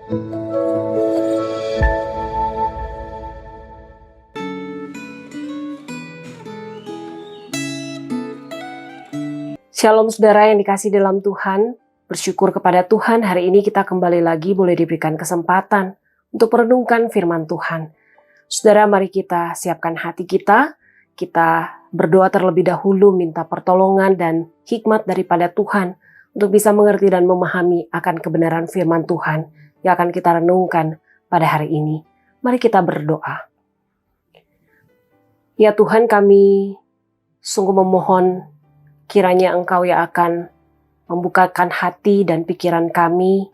Shalom saudara yang dikasih dalam Tuhan, bersyukur kepada Tuhan hari ini kita kembali lagi boleh diberikan kesempatan untuk merenungkan firman Tuhan. Saudara, mari kita siapkan hati kita berdoa terlebih dahulu minta pertolongan dan hikmat daripada Tuhan untuk bisa mengerti dan memahami akan kebenaran firman Tuhan yang akan kita renungkan pada hari ini. Mari kita berdoa. Ya Tuhan, kami sungguh memohon kiranya Engkau yang akan membukakan hati dan pikiran kami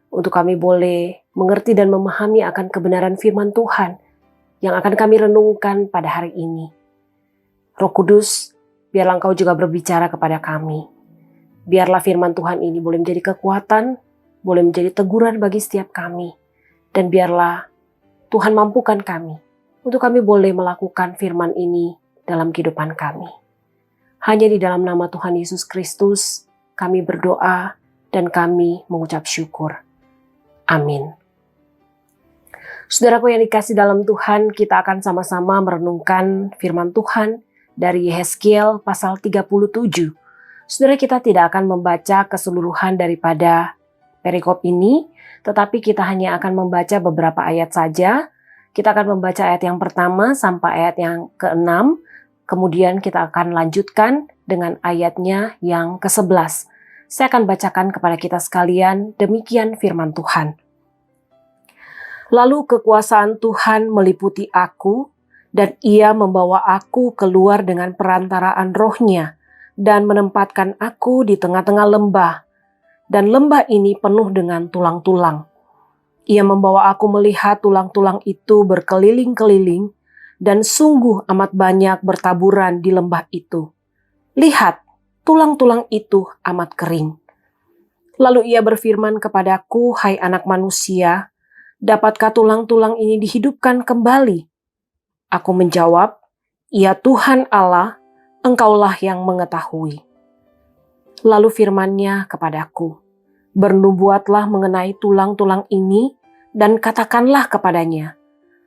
untuk kami boleh mengerti dan memahami akan kebenaran firman Tuhan yang akan kami renungkan pada hari ini. Roh Kudus, biarlah Engkau juga berbicara kepada kami. Biarlah firman Tuhan ini boleh menjadi kekuatan, boleh menjadi teguran bagi setiap kami. Dan biarlah Tuhan mampukan kami untuk kami boleh melakukan firman ini dalam kehidupan kami. Hanya di dalam nama Tuhan Yesus Kristus, kami berdoa dan kami mengucap syukur. Amin. Saudaraku yang dikasih dalam Tuhan, kita akan sama-sama merenungkan firman Tuhan dari Yehezkiel pasal 37. Saudara, kita tidak akan membaca keseluruhan daripada perikop ini, tetapi kita hanya akan membaca beberapa ayat saja. Kita akan membaca ayat yang pertama sampai ayat yang ke-6. Kemudian kita akan lanjutkan dengan ayatnya yang ke-11. Saya akan bacakan kepada kita sekalian, demikian firman Tuhan. Lalu kekuasaan Tuhan meliputi aku, dan ia membawa aku keluar dengan perantaraan rohnya, dan menempatkan aku di tengah-tengah lembah. Dan lembah ini penuh dengan tulang-tulang. Ia membawa aku melihat tulang-tulang itu berkeliling-keliling, dan sungguh amat banyak bertaburan di lembah itu. Lihat, tulang-tulang itu amat kering. Lalu ia berfirman kepadaku, hai anak manusia, dapatkah tulang-tulang ini dihidupkan kembali? Aku menjawab, ya Tuhan Allah, Engkaulah yang mengetahui. Lalu firman-Nya kepadaku, bernubuatlah mengenai tulang-tulang ini, dan katakanlah kepadanya,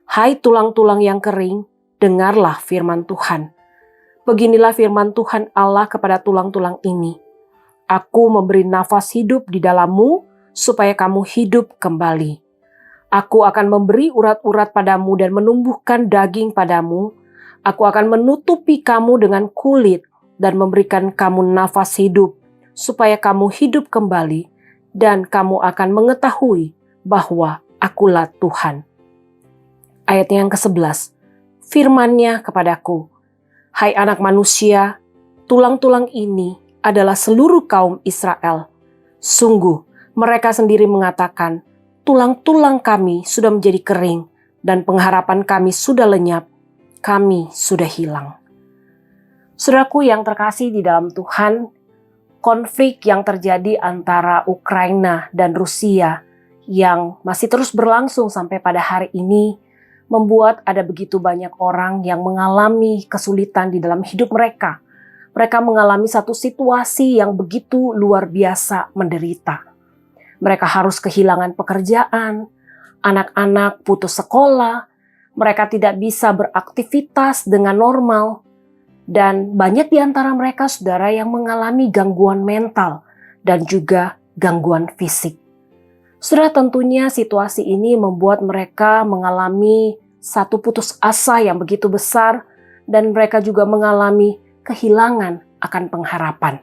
hai tulang-tulang yang kering, dengarlah firman Tuhan. Beginilah firman Tuhan Allah kepada tulang-tulang ini. Aku memberi nafas hidup di dalammu, supaya kamu hidup kembali. Aku akan memberi urat-urat padamu dan menumbuhkan daging padamu. Aku akan menutupi kamu dengan kulit dan memberikan kamu nafas hidup, supaya kamu hidup kembali, dan kamu akan mengetahui bahwa Akulah Tuhan. Ayat yang ke-11, firman-Nya kepadaku, hai anak manusia, tulang-tulang ini adalah seluruh kaum Israel. Sungguh, mereka sendiri mengatakan, tulang-tulang kami sudah menjadi kering, dan pengharapan kami sudah lenyap, kami sudah hilang. Saudaraku yang terkasih di dalam Tuhan, konflik yang terjadi antara Ukraina dan Rusia yang masih terus berlangsung sampai pada hari ini, membuat ada begitu banyak orang yang mengalami kesulitan di dalam hidup mereka. Mereka mengalami satu situasi yang begitu luar biasa menderita. Mereka harus kehilangan pekerjaan, anak-anak putus sekolah, mereka tidak bisa beraktivitas dengan normal, dan banyak di antara mereka, saudara, yang mengalami gangguan mental dan juga gangguan fisik. Saudara, tentunya situasi ini membuat mereka mengalami satu putus asa yang begitu besar dan mereka juga mengalami kehilangan akan pengharapan.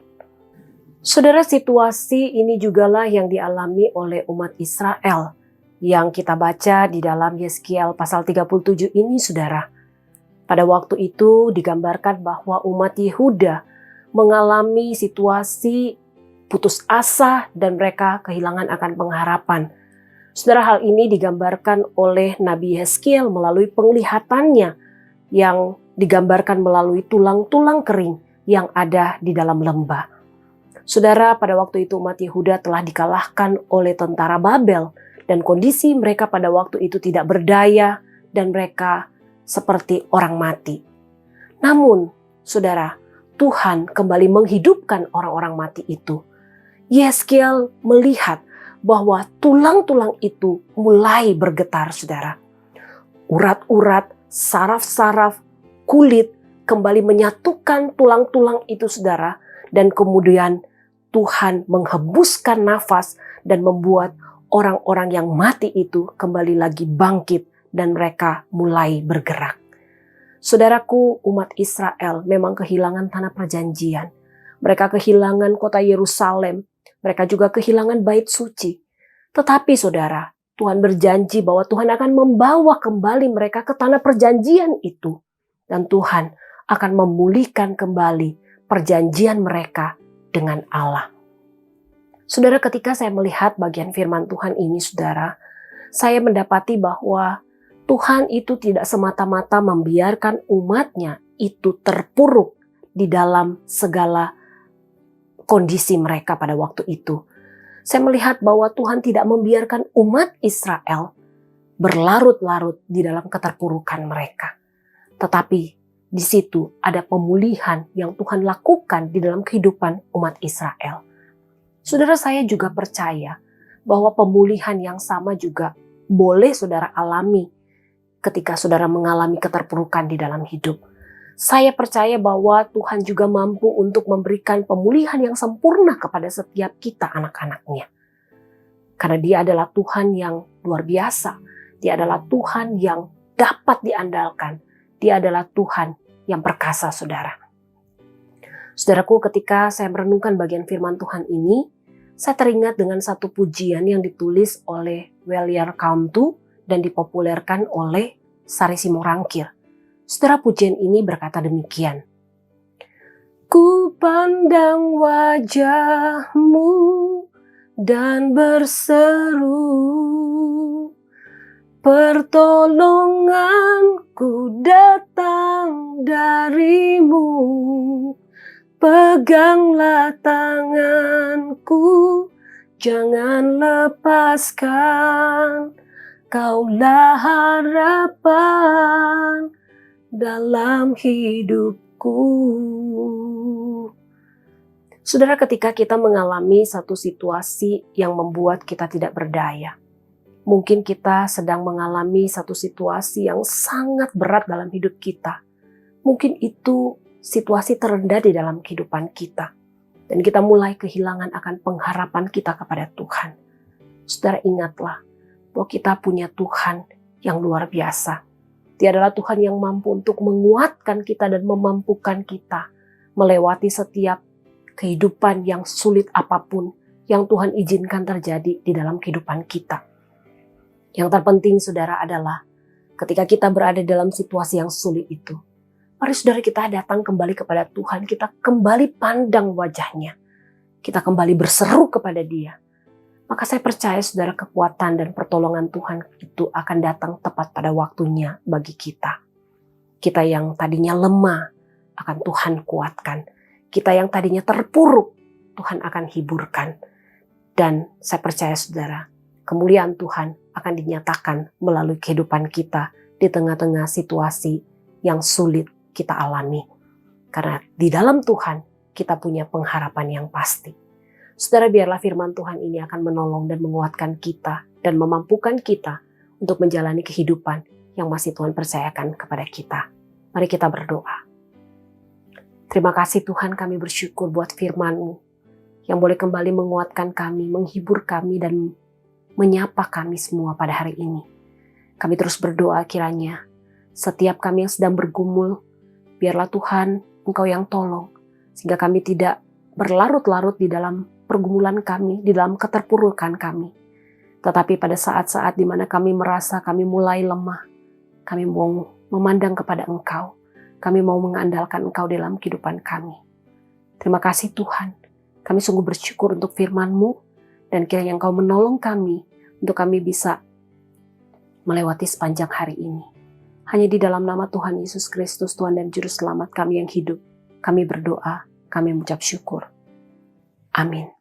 Saudara, situasi ini jugalah yang dialami oleh umat Israel yang kita baca di dalam Yehezkiel pasal 37 ini, saudara. Pada waktu itu digambarkan bahwa umat Yehuda mengalami situasi putus asa dan mereka kehilangan akan pengharapan. Saudara, hal ini digambarkan oleh Nabi Yehezkiel melalui penglihatannya yang digambarkan melalui tulang-tulang kering yang ada di dalam lembah. Saudara, pada waktu itu umat Yehuda telah dikalahkan oleh tentara Babel dan kondisi mereka pada waktu itu tidak berdaya dan mereka seperti orang mati. Namun, saudara, Tuhan kembali menghidupkan orang-orang mati itu. Yehezkiel melihat bahwa tulang-tulang itu mulai bergetar, saudara. Urat-urat, saraf-saraf, kulit kembali menyatukan tulang-tulang itu, saudara. Dan kemudian Tuhan menghembuskan nafas dan membuat orang-orang yang mati itu kembali lagi bangkit dan mereka mulai bergerak. Saudaraku, umat Israel memang kehilangan tanah perjanjian. Mereka kehilangan kota Yerusalem. Mereka juga kehilangan bait suci. Tetapi saudara, Tuhan berjanji bahwa Tuhan akan membawa kembali mereka ke tanah perjanjian itu. Dan Tuhan akan memulihkan kembali perjanjian mereka dengan Allah. Saudara, ketika saya melihat bagian firman Tuhan ini, saudara, saya mendapati bahwa Tuhan itu tidak semata-mata membiarkan umatnya itu terpuruk di dalam segala kondisi mereka pada waktu itu. Saya melihat bahwa Tuhan tidak membiarkan umat Israel berlarut-larut di dalam keterpurukan mereka. Tetapi di situ ada pemulihan yang Tuhan lakukan di dalam kehidupan umat Israel. Saudara, saya juga percaya bahwa pemulihan yang sama juga boleh saudara alami ketika saudara mengalami keterpurukan di dalam hidup. Saya percaya bahwa Tuhan juga mampu untuk memberikan pemulihan yang sempurna kepada setiap kita anak-anaknya. Karena Dia adalah Tuhan yang luar biasa. Dia adalah Tuhan yang dapat diandalkan. Dia adalah Tuhan yang perkasa, saudara. Saudaraku, ketika saya merenungkan bagian firman Tuhan ini, saya teringat dengan satu pujian yang ditulis oleh Welliar Kauntu dan dipopulerkan oleh Sari Simorangkir. Saudara, pujian ini berkata demikian. Ku pandang wajah-Mu dan berseru, pertolonganku datang dari-Mu, peganglah tanganku, jangan lepaskan, Kaulah harapan dalam hidupku. Saudara, ketika kita mengalami satu situasi yang membuat kita tidak berdaya, mungkin kita sedang mengalami satu situasi yang sangat berat dalam hidup kita. Mungkin itu situasi terendah di dalam kehidupan kita. Dan kita mulai kehilangan akan pengharapan kita kepada Tuhan. Saudara, ingatlah bahwa kita punya Tuhan yang luar biasa. Dia adalah Tuhan yang mampu untuk menguatkan kita dan memampukan kita melewati setiap kehidupan yang sulit apapun yang Tuhan izinkan terjadi di dalam kehidupan kita. Yang terpenting, saudara, adalah ketika kita berada dalam situasi yang sulit itu, mari saudara kita datang kembali kepada Tuhan, kita kembali pandang wajah-Nya, kita kembali berseru kepada Dia. Maka saya percaya saudara, kekuatan dan pertolongan Tuhan itu akan datang tepat pada waktunya bagi kita. Kita yang tadinya lemah akan Tuhan kuatkan. Kita yang tadinya terpuruk, Tuhan akan hiburkan. Dan saya percaya saudara, kemuliaan Tuhan akan dinyatakan melalui kehidupan kita di tengah-tengah situasi yang sulit kita alami. Karena di dalam Tuhan kita punya pengharapan yang pasti. Saudara, biarlah firman Tuhan ini akan menolong dan menguatkan kita dan memampukan kita untuk menjalani kehidupan yang masih Tuhan percayakan kepada kita. Mari kita berdoa. Terima kasih Tuhan, kami bersyukur buat firman-Mu yang boleh kembali menguatkan kami, menghibur kami, dan menyapa kami semua pada hari ini. Kami terus berdoa kiranya setiap kami yang sedang bergumul, biarlah Tuhan Engkau yang tolong, sehingga kami tidak berlarut-larut di dalam pergumulan kami, di dalam keterpurukan kami. Tetapi pada saat-saat di mana kami merasa kami mulai lemah, kami mau memandang kepada Engkau. Kami mau mengandalkan Engkau dalam kehidupan kami. Terima kasih Tuhan. Kami sungguh bersyukur untuk firman-Mu, dan kiranya Engkau menolong kami untuk kami bisa melewati sepanjang hari ini. Hanya di dalam nama Tuhan Yesus Kristus, Tuhan dan Juru Selamat kami yang hidup, kami berdoa, kami mengucap syukur. Amin.